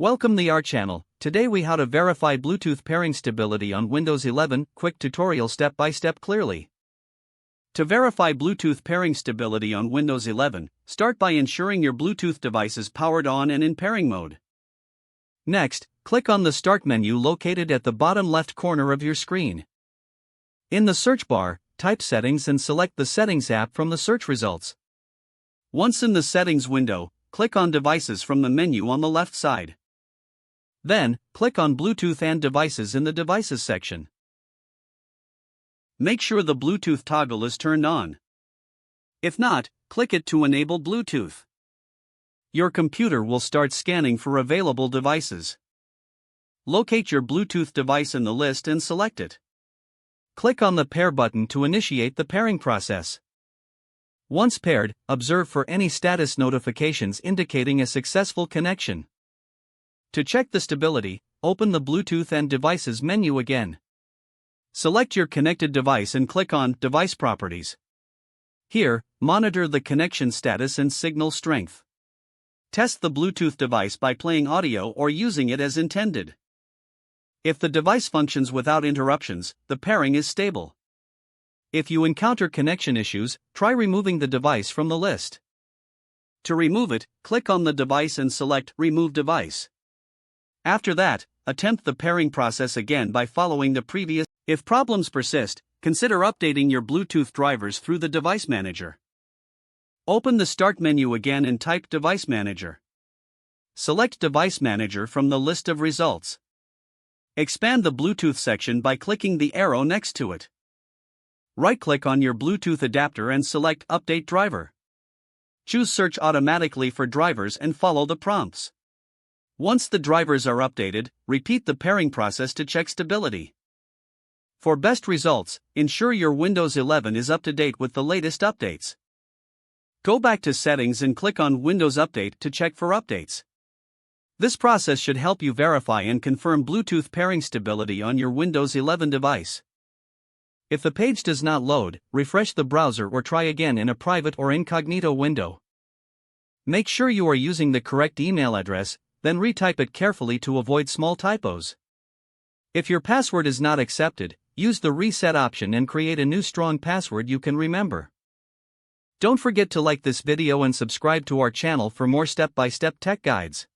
Welcome to our channel. Today we how to verify Bluetooth pairing stability on Windows 11, quick tutorial step by step clearly. To verify Bluetooth pairing stability on Windows 11, start by ensuring your Bluetooth device is powered on and in pairing mode. Next, click on the Start menu located at the bottom left corner of your screen. In the search bar, type Settings and select the Settings app from the search results. Once in the Settings window, click on Devices from the menu on the left side. Then, click on Bluetooth and Devices in the Devices section. Make sure the Bluetooth toggle is turned on. If not, click it to enable Bluetooth. Your computer will start scanning for available devices. Locate your Bluetooth device in the list and select it. Click on the Pair button to initiate the pairing process. Once paired, observe for any status notifications indicating a successful connection. To check the stability, open the Bluetooth and Devices menu again. Select your connected device and click on Device Properties. Here, monitor the connection status and signal strength. Test the Bluetooth device by playing audio or using it as intended. If the device functions without interruptions, the pairing is stable. If you encounter connection issues, try removing the device from the list. To remove it, click on the device and select Remove Device. After that, attempt the pairing process again by following the previous. If problems persist, consider updating your Bluetooth drivers through the Device Manager. Open the Start menu again and type Device Manager. Select Device Manager from the list of results. Expand the Bluetooth section by clicking the arrow next to it. Right-click on your Bluetooth adapter and select Update Driver. Choose Search automatically for drivers and follow the prompts. Once the drivers are updated, repeat the pairing process to check stability. For best results, ensure your Windows 11 is up to date with the latest updates. Go back to Settings and click on Windows Update to check for updates. This process should help you verify and confirm Bluetooth pairing stability on your Windows 11 device. If the page does not load, refresh the browser or try again in a private or incognito window. Make sure you are using the correct email address, then retype it carefully to avoid small typos. If your password is not accepted, use the Reset option and create a new strong password you can remember. Don't forget to like this video and subscribe to our channel for more step-by-step tech guides.